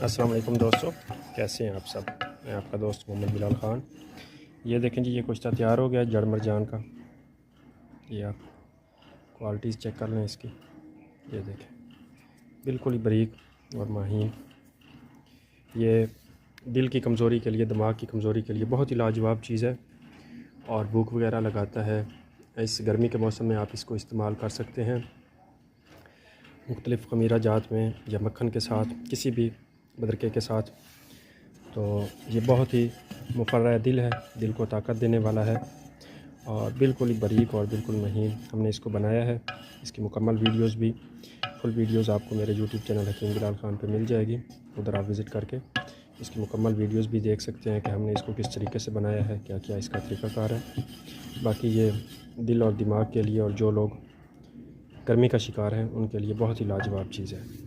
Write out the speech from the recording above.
अस्सलाम वालेकुम दोस्तों, कैसे हैं आप सब। मैं आपका दोस्त मोहम्मद बिलाल ख़ान। ये देखें जी, ये कुश्ता तैयार हो गया जड़ मरजान का। ये आप क्वालिटीज़ चेक कर लें इसकी। ये देखें, बिल्कुल ही बारीक और महीन। ये दिल की कमज़ोरी के लिए, दिमाग की कमज़ोरी के लिए बहुत ही लाजवाब चीज़ है और भूख वगैरह लगाता है। इस गर्मी के मौसम में आप इसको इस्तेमाल कर सकते हैं मुख्तलिफ़ ख़मीरा जात में या मक्खन के साथ, किसी भी बदरके के साथ। तो ये बहुत ही मुफर्रा दिल है, दिल को ताकत देने वाला है और बिल्कुल ही बारीक और बिल्कुल महीन हमने इसको बनाया है। इसकी मुकम्मल वीडियोस भी, फुल वीडियोस आपको मेरे यूट्यूब चैनल हकीम बिलाल ख़ान पे मिल जाएगी। उधर आप विज़िट करके इसकी मुकम्मल वीडियोस भी देख सकते हैं कि हमने इसको किस तरीके से बनाया है, क्या क्या इसका तरीक़ाकार है। बाकी ये दिल और दिमाग के लिए और जो लोग गर्मी का शिकार हैं उनके लिए बहुत ही लाजवाब चीज़ है।